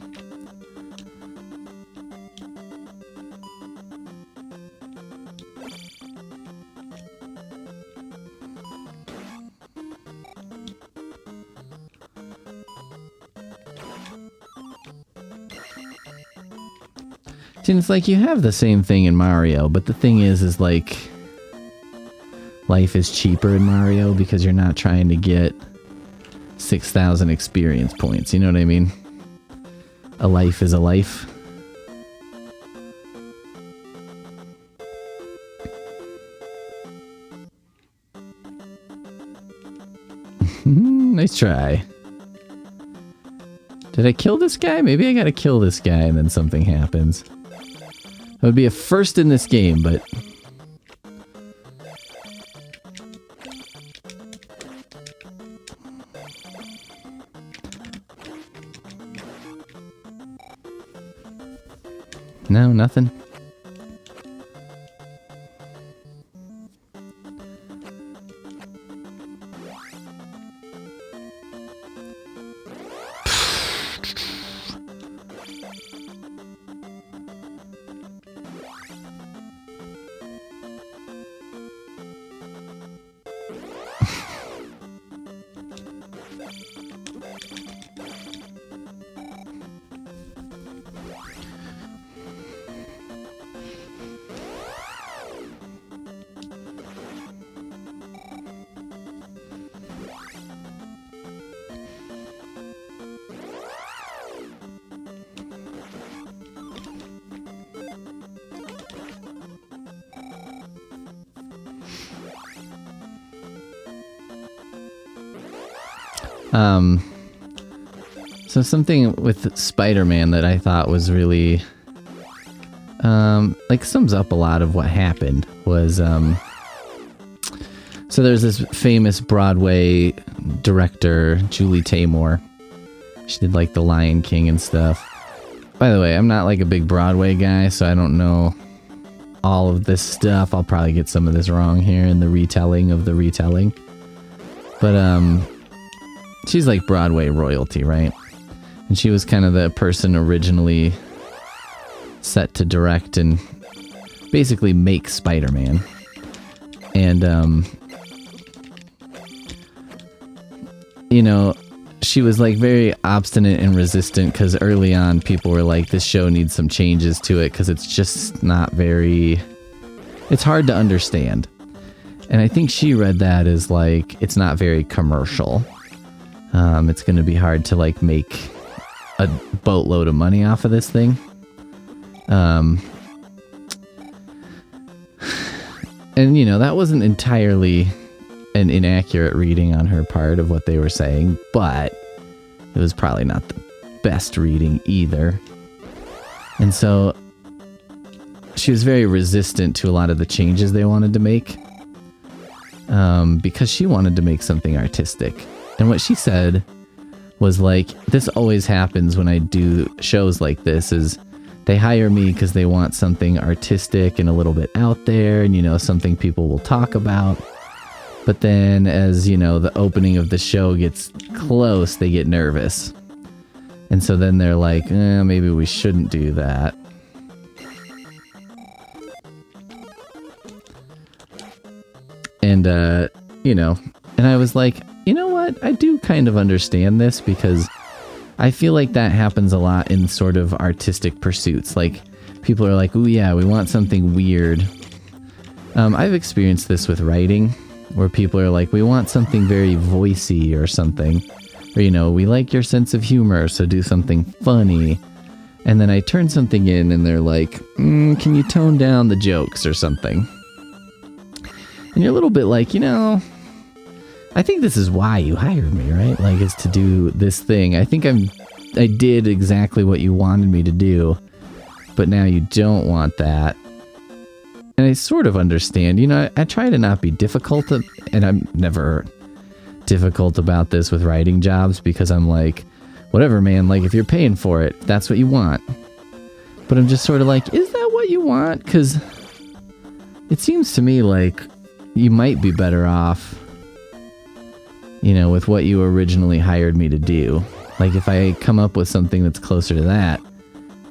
And it's like you have the same thing in Mario, but the thing is like life is cheaper in Mario because you're not trying to get 6,000 experience points. You know what I mean? A life is a life. Nice try. Did I kill this guy? Maybe I gotta kill this guy and then something happens. That would be a first in this game, but... No, nothing. So something with Spider-Man that I thought was really, like sums up a lot of what happened was, so there's this famous Broadway director, Julie Taymor. She did like The Lion King and stuff. By the way, I'm not like a big Broadway guy, so I don't know all of this stuff. I'll probably get some of this wrong here in the retelling of the retelling. But she's like Broadway royalty, right? And she was kind of the person originally set to direct and basically make Spider-Man. And you know, she was like very obstinate and resistant because early on people were like, this show needs some changes to it because it's just not very, it's hard to understand. And I think she read that as like, it's not very commercial. It's going to be hard to like make a boatload of money off of this thing. And you know, that wasn't entirely an inaccurate reading on her part of what they were saying, but it was probably not the best reading either. And so she was very resistant to a lot of the changes they wanted to make, because she wanted to make something artistic. And what she said was like, this always happens when I do shows like this, is they hire me because they want something artistic and a little bit out there and, you know, something people will talk about. But then as, you know, the opening of the show gets close, they get nervous. And so then they're like, maybe we shouldn't do that. And, you know, and I was like, you know what? I do kind of understand this because I feel like that happens a lot in sort of artistic pursuits. Like people are like, ooh, yeah, we want something weird. I've experienced this with writing, where people are like, we want something very voicey or something. Or, you know, we like your sense of humor, so do something funny. And then I turn something in and they're like, can you tone down the jokes or something? And you're a little bit like, you know, I think this is why you hired me, right? Like, is to do this thing. I think I did exactly what you wanted me to do, but now you don't want that. And I sort of understand, you know, I try to not be difficult, and I'm never difficult about this with writing jobs because I'm like, whatever, man, like if you're paying for it, that's what you want. But I'm just sort of like, is that what you want? Because it seems to me like you might be better off, you know, with what you originally hired me to do. Like if I come up with something that's closer to that,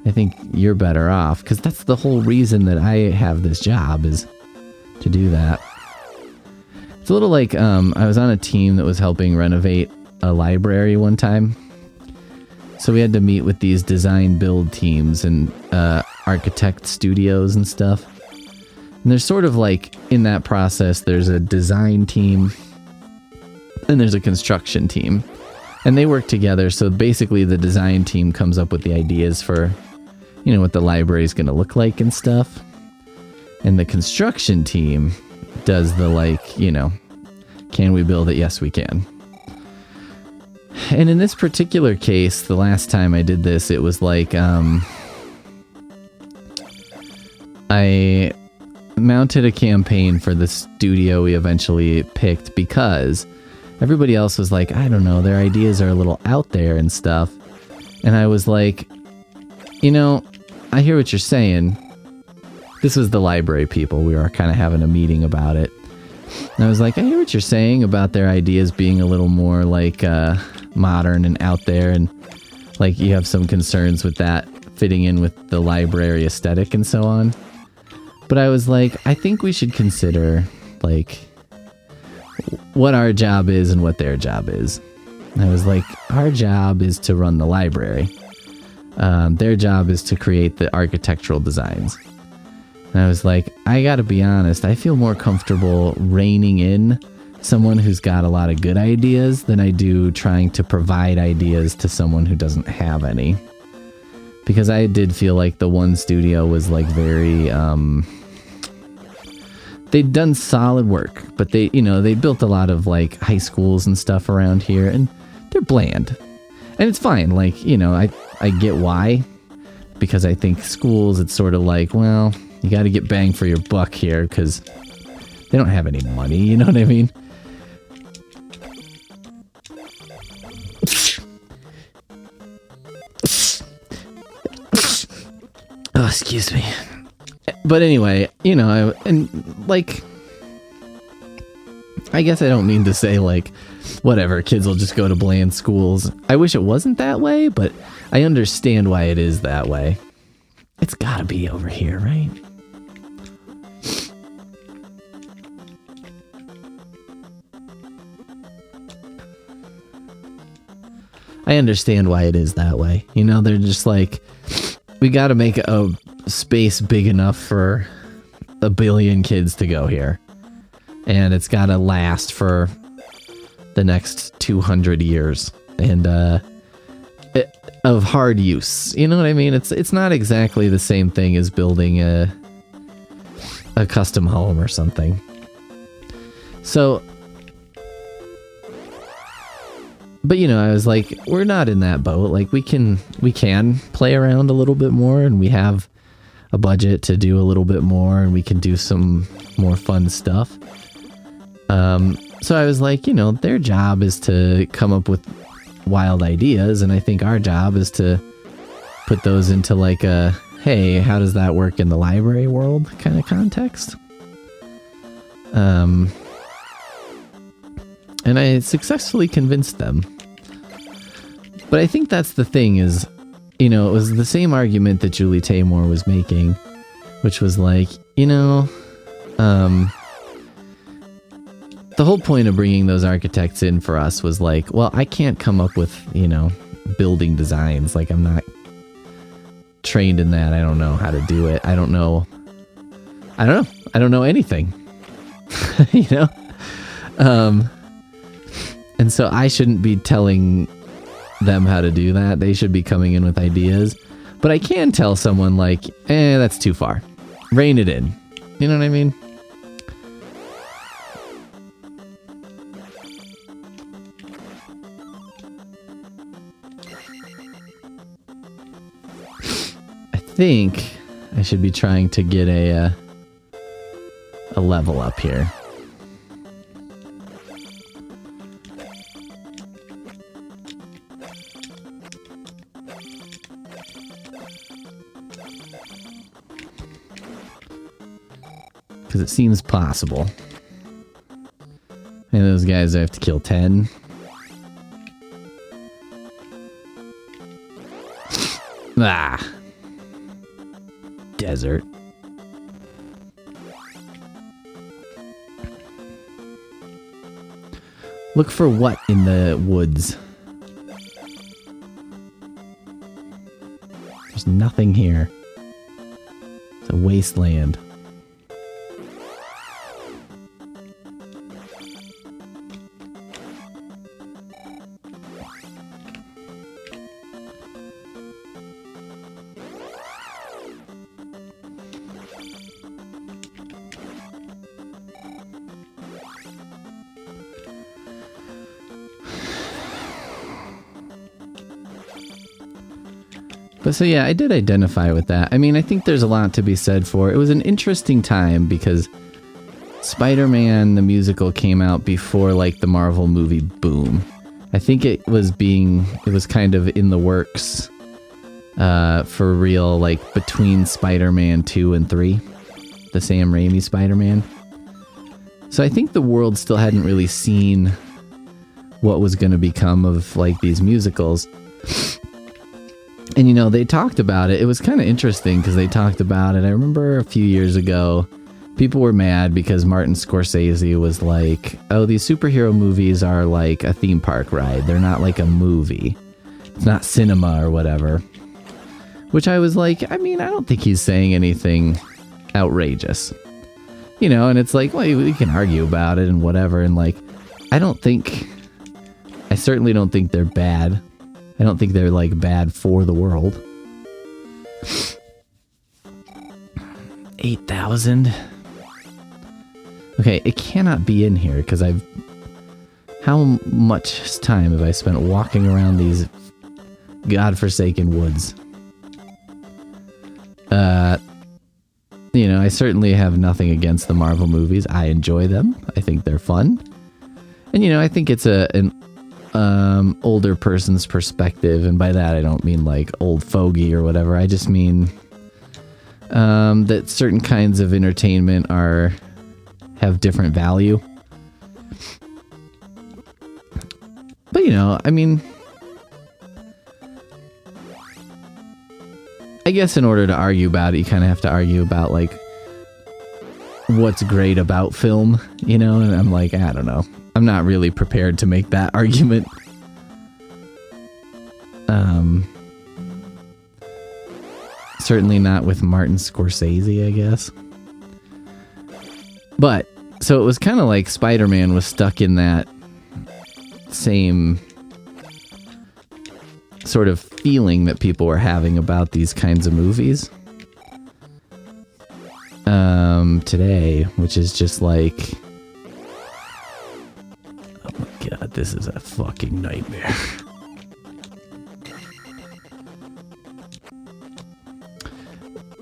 I think you're better off, because that's the whole reason that I have this job, is to do that. It's a little like, I was on a team that was helping renovate a library one time. So we had to meet with these design build teams and architect studios and stuff. And there's sort of like, in that process, there's a design team and there's a construction team. And they work together, so basically the design team comes up with the ideas for, you know, what the library is going to look like and stuff. And the construction team does the, like, you know, can we build it? Yes, we can. And in this particular case, the last time I did this, it was like, I mounted a campaign for the studio we eventually picked because everybody else was like, I don't know, their ideas are a little out there and stuff. And I was like, you know, I hear what you're saying. This was the library people. We were kind of having a meeting about it. And I was like, I hear what you're saying about their ideas being a little more like modern and out there. And like you have some concerns with that fitting in with the library aesthetic and so on. But I was like, I think we should consider like what our job is and what their job is. And I was like, our job is to run the library. Their job is to create the architectural designs. And I was like, I gotta be honest, I feel more comfortable reining in someone who's got a lot of good ideas than I do trying to provide ideas to someone who doesn't have any. Because I did feel like the one studio was like very, they'd done solid work, but they, you know, they built a lot of like high schools and stuff around here, and they're bland. And it's fine. Like, you know, I get why. Because I think schools, it's sort of like, well, you got to get bang for your buck here because they don't have any money. You know what I mean? Oh, excuse me. But anyway, you know, I guess I don't mean to say, like, whatever, kids will just go to bland schools. I wish it wasn't that way, but I understand why it is that way. It's gotta be over here, right? I understand why it is that way. You know, they're just like, we gotta make a space big enough for 1 billion kids to go here. And it's gotta last for the next 200 years. And, of hard use. You know what I mean? It's not exactly the same thing as building a custom home or something. So, but you know, I was like, we're not in that boat. Like we can play around a little bit more, and we have a budget to do a little bit more, and we can do some more fun stuff. So I was like, you know, their job is to come up with wild ideas, and I think our job is to put those into like a, hey, how does that work in the library world kind of context. And I successfully convinced them. But I think that's the thing is, you know, it was the same argument that Julie Taymor was making, which was like, you know, the whole point of bringing those architects in for us was like, well, I can't come up with, you know, building designs. Like, I'm not trained in that. I don't know how to do it. I don't know anything, you know? And so I shouldn't be telling them how to do that. They should be coming in with ideas. But I can tell someone like, that's too far. Rein it in. You know what I mean? I think I should be trying to get a level up here. Because it seems possible. And those guys I have to kill 10. Ah. Desert. Look for what in the woods? There's nothing here. It's a wasteland. But so yeah, I did identify with that. I mean, I think there's a lot to be said for it. It was an interesting time because Spider-Man the musical came out before like the Marvel movie boom. I think it was kind of in the works for real, like between Spider-Man 2 and 3, the Sam Raimi Spider-Man. So I think the world still hadn't really seen what was going to become of like these musicals. And, you know, they talked about it. It was kind of interesting because they talked about it. I remember a few years ago, people were mad because Martin Scorsese was like, oh, these superhero movies are like a theme park ride. They're not like a movie. It's not cinema or whatever. Which I was like, I mean, I don't think he's saying anything outrageous. You know, and it's like, well, we can argue about it and whatever. And like, I certainly don't think they're bad. I don't think they're like bad for the world. 8,000. Okay, it cannot be in here because I've... How much time have I spent walking around these godforsaken woods? I certainly have nothing against the Marvel movies. I enjoy them. I think they're fun. And, I think it's an older person's perspective. And by that, I don't mean like old fogey or whatever. I just mean that certain kinds of entertainment have different value. But, I guess in order to argue about it, you kind of have to argue about, like, what's great about film, and I'm like, I don't know. I'm not really prepared to make that argument. Certainly not with Martin Scorsese, I guess. But, so it was kind of like Spider-Man was stuck in that same sort of feeling that people were having about these kinds of movies today, which is just like, oh my god, this is a fucking nightmare.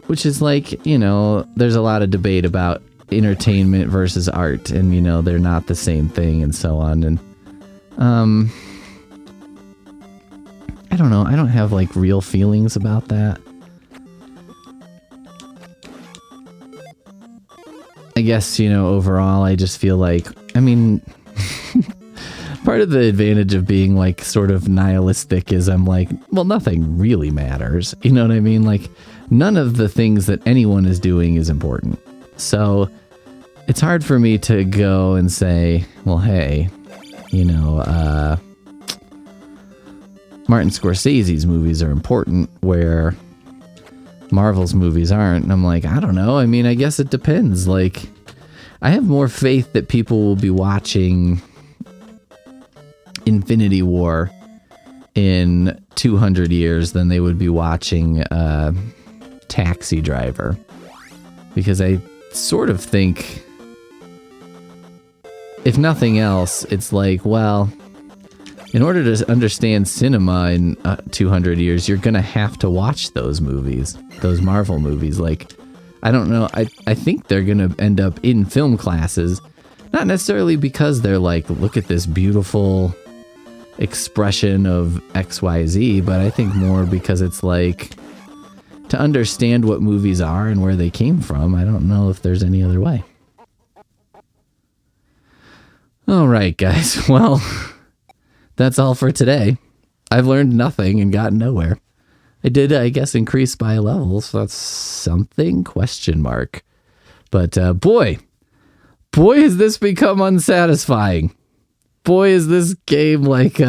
Which is like, there's a lot of debate about entertainment versus art, and they're not the same thing and so on, and I don't know. I don't have like real feelings about that. I guess, overall, I just feel like, part of the advantage of being like sort of nihilistic is I'm like, well, nothing really matters. You know what I mean? Like, none of the things that anyone is doing is important. So it's hard for me to go and say, well, hey, Martin Scorsese's movies are important where Marvel's movies aren't. And I'm like, I don't know. I guess it depends. Like, I have more faith that people will be watching Infinity War in 200 years than they would be watching Taxi Driver. Because I sort of think, if nothing else, it's like, well, in order to understand cinema in 200 years, you're going to have to watch those movies, those Marvel movies. Like, I don't know. I think they're going to end up in film classes, not necessarily because they're like, look at this beautiful expression of XYZ, but I think more because it's like, to understand what movies are and where they came from, I don't know if there's any other way. All right, guys. Well, that's all for today. I've learned nothing and gotten nowhere. I did, I guess, increase by a level, so that's something, ? But boy, has this become unsatisfying. Boy, is this game like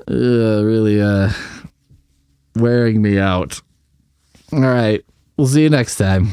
really wearing me out. All right, we'll see you next time.